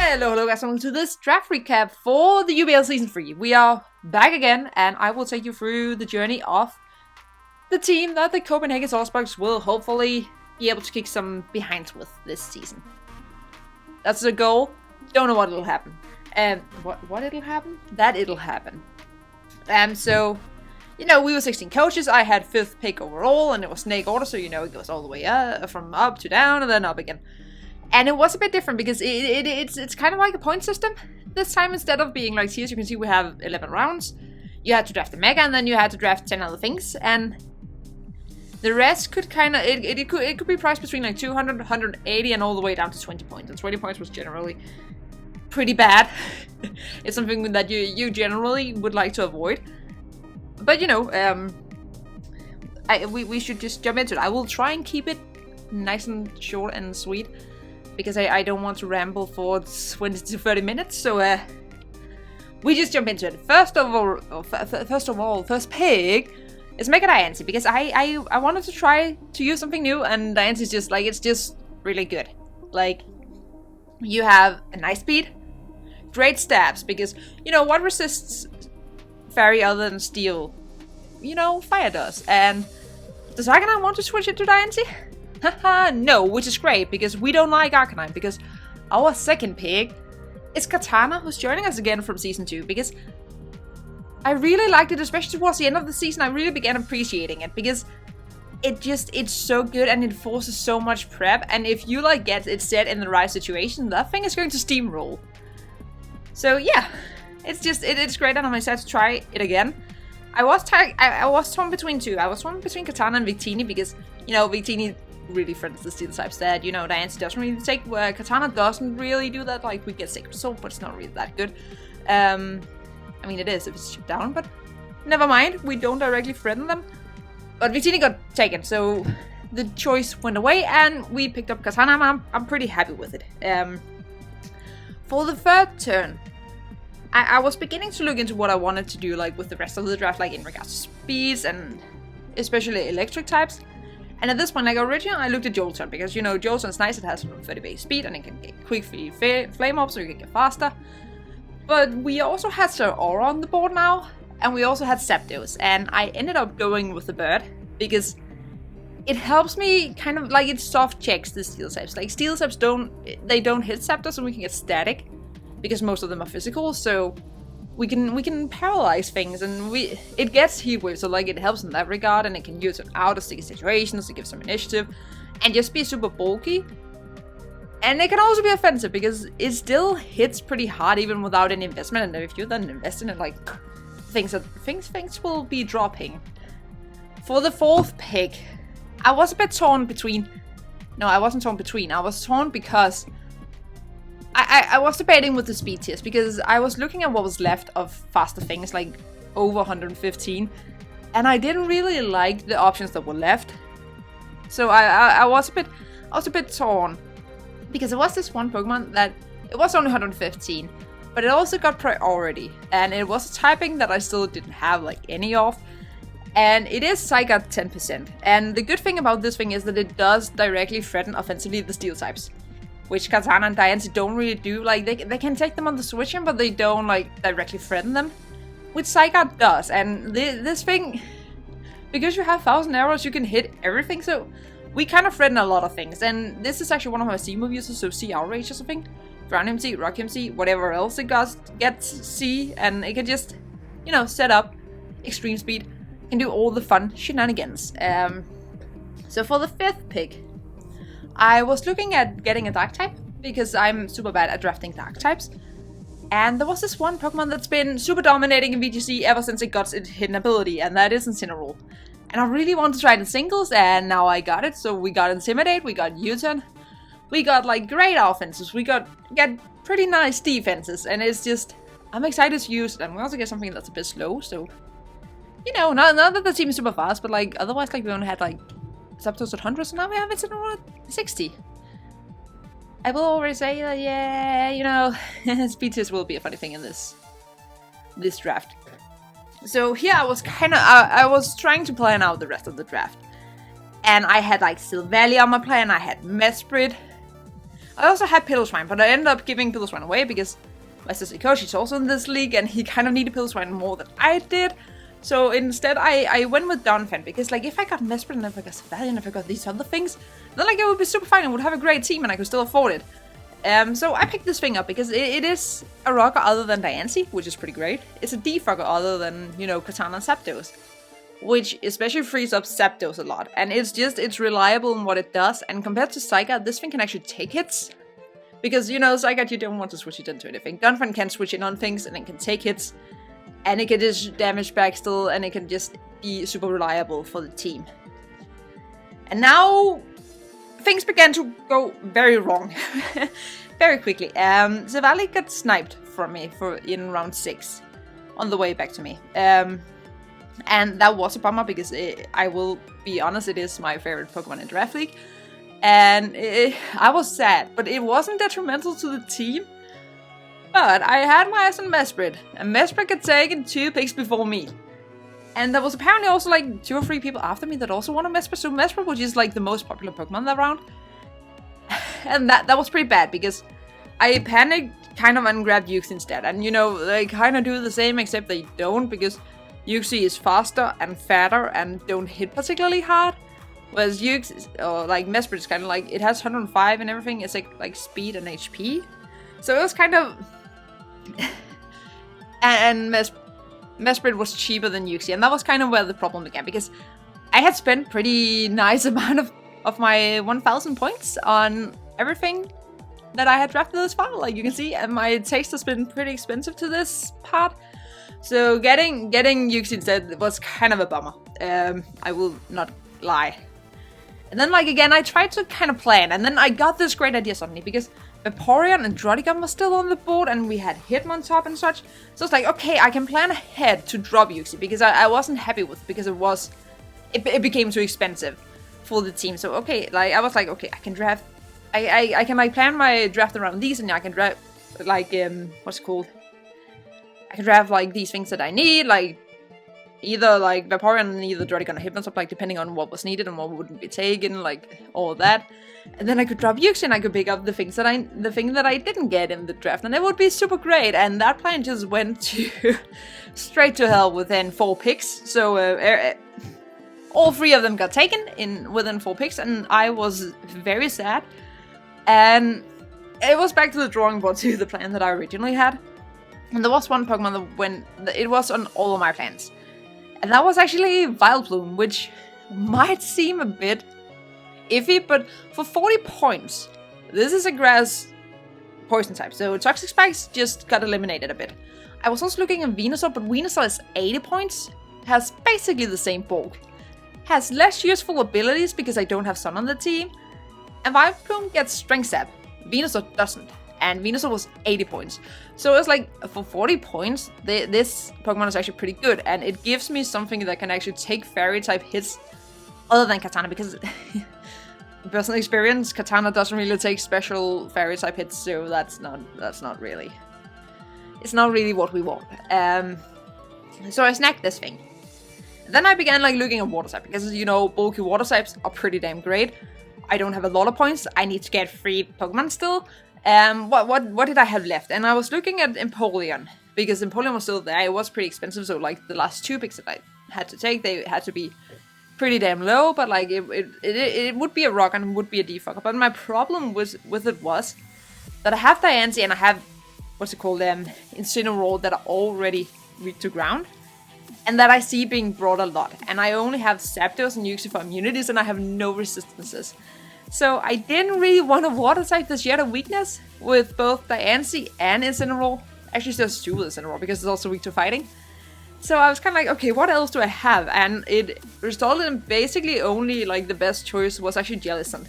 Hello guys, welcome to this draft recap for the UBL Season 3. We are back again, and I will take you through the journey of the team that the Copenhagen Sawsbucks will hopefully be able to kick some behinds with this season. That's the goal. Don't know what it'll happen. What it'll happen? That it'll happen. So, you know, we were 16 coaches. I had 5th pick overall, and it was snake order, so you know it goes all the way up, from up to down, and then up again. And it was a bit different because it's kind of like a point system. This time, instead of being like tiers, you can see we have 11 rounds. You had to draft a mega, and then you had to draft 10 other things, and the rest could kind of it could be priced between like 200, 180, and all the way down to 20 points. And 20 points was generally pretty bad. It's something that you generally would like to avoid. But you know, we should just jump into it. I will try and keep it nice and short and sweet, because I don't want to ramble for 20 to 30 minutes, so we just jump into it. First pick is Mega Diancie, because I wanted to try to use something new, and Diancie's just like, it's just really good. Like, you have a nice speed, great stabs, because, you know, what resists fairy other than steel? You know, fire does. And does Arcanine want to switch it to Diancie? Haha, no, which is great, because we don't like Arcanine, because our second pick is Katana, who's joining us again from Season 2, because I really liked it, especially towards the end of the season. I really began appreciating it, because it's so good, and it forces so much prep, and if you like get it set in the right situation, that thing is going to steamroll. So yeah, it's great, and I'm excited to try it again. I was torn between two. I was torn between Katana and Victini, because, you know, Victini really friends the steel types that, you know, Diancie doesn't really take, where Katana doesn't really do that. Like, we get Sacred Sword, but it's not really that good. I mean, it is if it's shipped down, but never mind, we don't directly threaten them. But Victini got taken, so the choice went away, and we picked up Katana. I'm pretty happy with it. For the third turn, I was beginning to look into what I wanted to do, like, with the rest of the draft, like, in regards to speeds, and especially electric types. And at this point, like, originally I looked at Jolteon, because, you know, Jolteon's nice, it has 30 base speed, and it can get quick flame up, so you can get faster. But we also had Incineroar on the board now, and we also had Zapdos, and I ended up going with the bird, because it helps me kind of, like, it soft checks the steel types. Like, steel types don't hit Zapdos, and we can get static, because most of them are physical, so we can paralyze things, and it gets heat wave, so like it helps in that regard, and it can use it out of sticky situations to give some initiative, and just be super bulky. And it can also be offensive, because it still hits pretty hard even without any investment, and if you then invest in it, like, things will be dropping. For the fourth pick, I was a bit torn between. No, I wasn't torn between. I was torn because I was debating with the speed tiers, because I was looking at what was left of faster things, like over 115, and I didn't really like the options that were left. So I was a bit torn, because it was this one Pokemon that it was only 115, but it also got priority, and it was a typing that I still didn't have like any of, and it is Psych at 10%. And the good thing about this thing is that it does directly threaten offensively the steel types, which Katana and Diancie don't really do. Like, they can take them on the switching, but they don't, like, directly threaten them, which Psyguard does. And this thing, because you have 1,000 arrows, you can hit everything, so we kind of threaten a lot of things. And this is actually one of my C move uses, so C Outrage or something. Ground MC, Rock MC, whatever else it gets C, and it can just, you know, set up extreme speed and do all the fun shenanigans. So for the fifth pick, I was looking at getting a dark type, because I'm super bad at drafting dark types. And there was this one Pokemon that's been super dominating in VGC ever since it got its hidden ability, and that is Incineroar. And I really wanted to try it in singles, and now I got it. So we got Intimidate, we got U-turn, we got like great offenses, we get pretty nice defenses, and it's just, I'm excited to use it. And we also get something that's a bit slow, so, you know, not that the team is super fast, but like otherwise, like, we only had like Zapdos at 100, so now we have Incineroar at 60. I will already say that, yeah, you know, speed tiers will be a funny thing in this draft. So here I was I was trying to plan out the rest of the draft. And I had like Silvally on my plan, I had Mesprit, I also had Piloswine, but I ended up giving Piloswine away because my sister Koshi is also in this league, and he kind of needed Piloswine more than I did. So instead, I went with Donphan, because like if I got Mesprit and if I got Savalian, if I got these other things, then like it would be super fine and would have a great team and I could still afford it. So I picked this thing up because it is a rocker other than Diancie, which is pretty great. It's a defocker other than, you know, Katana and Zapdos, which especially frees up Zapdos a lot. And it's reliable in what it does, and compared to Zygarde, this thing can actually take hits. Because, you know, Zygarde, you don't want to switch it into anything. Donphan can switch in on things, and it can take hits, and it can just damage back still, and it can just be super reliable for the team. And now, things began to go very wrong. Very quickly. Savali got sniped from me in round 6, on the way back to me. And that was a bummer, because I will be honest, it is my favorite Pokemon in Draft League. And I was sad, but it wasn't detrimental to the team. But I had my eyes on Mesprit, and Mesprit got taken 2 picks before me. And there was apparently also like 2 or 3 people after me that also wanted Mesprit, so Mesprit was just like the most popular Pokemon that round. And that was pretty bad, because I panicked kind of and grabbed Uxie instead. And you know, they kind of do the same, except they don't, because Uxie is faster and fatter and don't hit particularly hard. Whereas Uxie, or like Mesprit, is kind of like, it has 105 and everything. It's like speed and HP. So it was kind of... and Mesprit was cheaper than Uxie. And that was kind of where the problem began. Because I had spent pretty nice amount of my 1,000 points on everything that I had drafted this far. Like you can see, and my taste has been pretty expensive to this part. So getting Uxie instead was kind of a bummer. I will not lie. And then, like, again, I tried to kind of plan, and then I got this great idea suddenly, because Vaporeon and Druddigon were still on the board, and we had Hitmontop top and such. So it's like, okay, I can plan ahead to drop Uxie, because I wasn't happy with it, because it became too expensive for the team. So, okay, like, I was like, okay, I can draft, I can, like, plan my draft around these, and I can draft, like, what's it called? I can draft, like, these things that I need, like, either like Vaporeon and either Druddigon or Hitmontop, like depending on what was needed and what wouldn't be taken, like all of that. And then I could drop Uxie and I could pick up the thing that I didn't get in the draft, and it would be super great. And that plan just went to straight to hell within 4 picks. So all 3 of them got taken within 4 picks, and I was very sad. And it was back to the drawing board to the plan that I originally had. And there was one Pokemon it was on all of my plans. And that was actually Vileplume, which might seem a bit iffy, but for 40 points, this is a grass poison type, so Toxic Spikes just got eliminated a bit. I was also looking at Venusaur, but Venusaur is 80 points, has basically the same bulk, has less useful abilities because I don't have Sun on the team, and Vileplume gets Strength Sap. Venusaur doesn't. And Venusaur was 80 points. So it's like, for 40 points, this Pokemon is actually pretty good. And it gives me something that can actually take Fairy-type hits other than Katana. Because, personal experience, Katana doesn't really take special Fairy-type hits. So that's not really... It's not really what we want. So I snagged this thing. Then I began like looking at Water type. Because, you know, bulky Water types are pretty damn great. I don't have a lot of points. I need to get 3 Pokemon still. What did I have left? And I was looking at Empoleon, because Empoleon was still there. It was pretty expensive, so like the last 2 picks that I had to take, they had to be pretty damn low, but like it would be a rock and would be a defocker. But my problem with it was that I have Diancie and I have, what's it called, Incineroar that are already weak to ground, and that I see being brought a lot. And I only have Zapdos and Uxie for immunities, and I have no resistances. So I didn't really want a Water type that shared a weakness with both Diancie and Incineroar. Actually, there's 2 with Incineroar because it's also weak to fighting. So I was kind of like, okay, what else do I have? And it resulted in basically only like the best choice was actually Jellicent,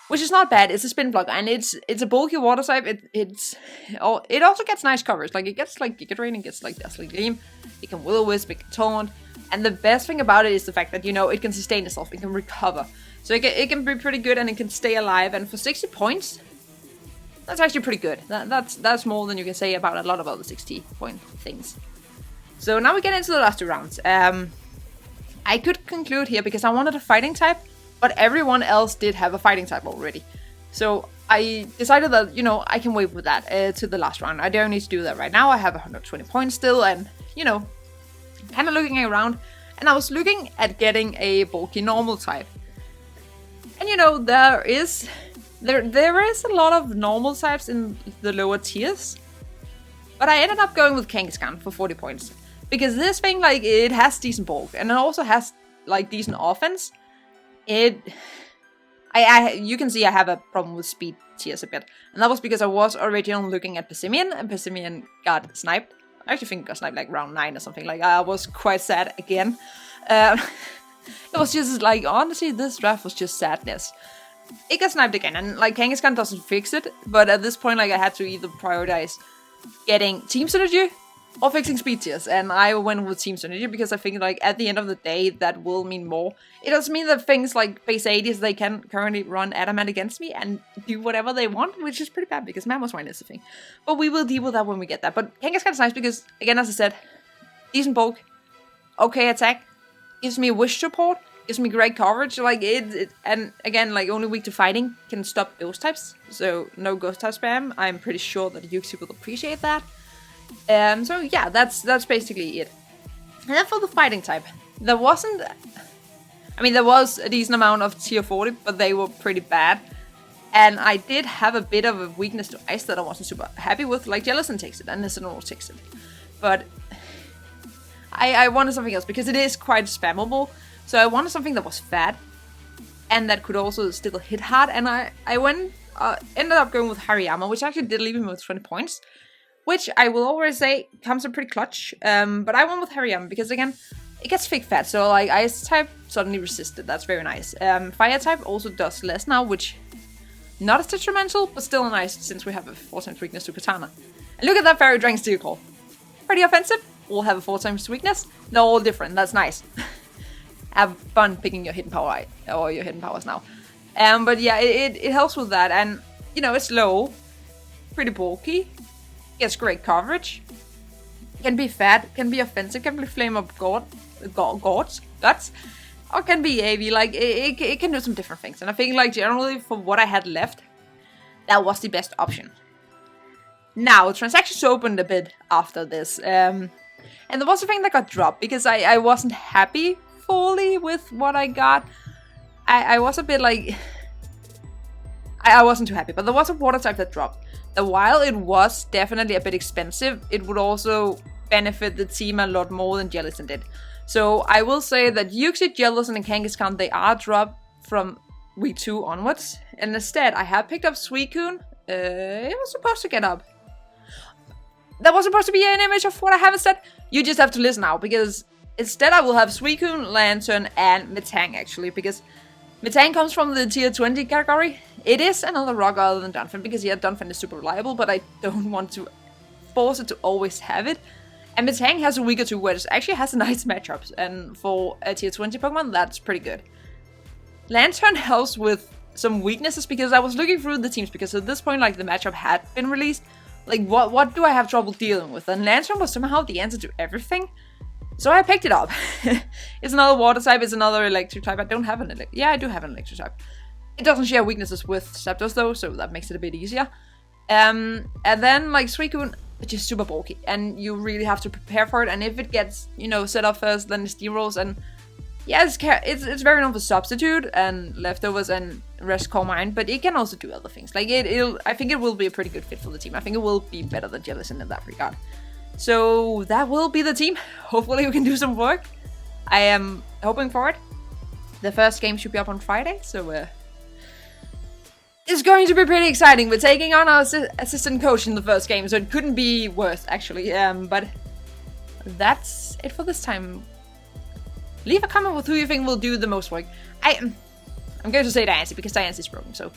which is not bad. It's a spin block, and it's a bulky Water type. It also gets nice covers. Like it gets like Giga Drain, it gets like Dazzling Gleam, it can Will-O-Wisp, it can Taunt, and the best thing about it is the fact that, you know, it can sustain itself, it can recover. So it can be pretty good, and it can stay alive, and for 60 points, that's actually pretty good. That's more than you can say about a lot of other 60-point things. So now we get into the last 2 rounds. I could conclude here because I wanted a fighting type, but everyone else did have a fighting type already. So I decided that, you know, I can wait with that to the last round. I don't need to do that right now. I have 120 points still, and, you know, kind of looking around. And I was looking at getting a bulky normal type. And, you know, there is a lot of normal types in the lower tiers. But I ended up going with Kangaskhan for 40 points. Because this thing, like, it has decent bulk. And it also has, like, decent offense. You can see I have a problem with speed tiers a bit. And that was because I was originally looking at Persimmon, and Persimmon got sniped. I actually think it got sniped like round 9 or something. Like, I was quite sad again. It was just like, honestly, this draft was just sadness. It got sniped again, and like, Kangaskhan doesn't fix it. But at this point, like, I had to either prioritize getting team synergy or fixing speed tiers, and I went with team synergy because I think, like, at the end of the day, that will mean more. It doesn't mean that things like base 80s, they can currently run adamant against me and do whatever they want, which is pretty bad because Mammoth Swine is the thing. But we will deal with that when we get that. But Kangaskhan is nice because, again, as I said, decent bulk, okay attack, gives me wish support, gives me great coverage, like and again, like, only weak to fighting, can stop ghost types, so no ghost type spam. I'm pretty sure that Yuxi will appreciate that. So yeah, that's basically it. And then for the fighting type, there was a decent amount of tier 40, but they were pretty bad. And I did have a bit of a weakness to ice that I wasn't super happy with, like Jellicent takes it, and Incineroar takes it. But I wanted something else, because it is quite spammable. So I wanted something that was fat, and that could also still hit hard, and I ended up going with Hariyama, which actually did leave him with 20 points. Which I will always say comes in pretty clutch. But I went with Hariyama because, again, it gets fake fat. So, like, Ice type suddenly resisted. That's very nice. Fire type also does less now, which not as detrimental, but still nice since we have a 4x weakness to Katana. And look at that Fairy Dragon Steel Claw. Pretty offensive. We'll have a 4x weakness. They're all different. That's nice. Have fun picking your hidden power or your hidden powers now. But yeah, it helps with that. And, you know, it's low. Pretty bulky. Gets great coverage. Can be fat, can be offensive, can be flame of guts, or can be AV. Like, it can do some different things. And I think, like, generally for what I had left, that was the best option. Now, transactions opened a bit after this. And there was a thing that got dropped because I wasn't happy fully with what I got. I was a bit like... I wasn't too happy, but there was a water type that dropped. While it was definitely a bit expensive, it would also benefit the team a lot more than Jellicent did. So I will say that Yuxi, Jellicent, and Kangaskhan, they are dropped from week 2 onwards. And instead, I have picked up Suicune. It was supposed to get up. That was supposed to be an image of what I have instead. You just have to listen now, because instead I will have Suicune, Lantern, and Metang, actually, because Metang comes from the tier 20 category. It is another rock other than Dunfin, because yeah, Dunfin is super reliable, but I don't want to force it to always have it. And Metang has a week or two where it actually has a nice matchups, and for a tier 20 Pokemon, that's pretty good. Lantern helps with some weaknesses, because I was looking through the teams, because at this point, like, the matchup had been released. Like, what do I have trouble dealing with? And Lantern was somehow the answer to everything. So I picked it up. It's another water type, it's another electric type. I don't have an electric. Yeah, I do have an electric type. It doesn't share weaknesses with Zapdos though, so that makes it a bit easier. And then, like, Suicune, it's just super bulky, and you really have to prepare for it. And if it gets, you know, set up first, then the steamrolls, and yeah, it's very known for substitute and leftovers and rest core mine, but it can also do other things. Like, I think it will be a pretty good fit for the team. I think it will be better than Jellicent in that regard. So that will be the team. Hopefully we can do some work. I am hoping for it. The first game should be up on Friday, so it's going to be pretty exciting. We're taking on our assistant coach in the first game, so it couldn't be worse, actually. But that's it for this time. Leave a comment with who you think will do the most work. I'm going to say Diancie, because Diancie is broken, so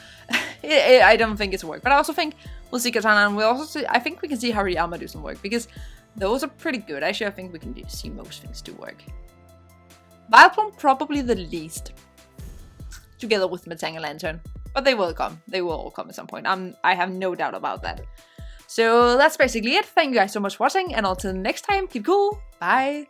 I don't think it's work. But I also think we'll see Katana, and we'll also see, I think we can see Hariyama do some work, because those are pretty good. Actually, I think we can see most things do work. Vileplume, probably the least, together with Metang and Lantern. But they will come. They will all come at some point. I have no doubt about that. So that's basically it. Thank you guys so much for watching, and until next time, keep cool. Bye.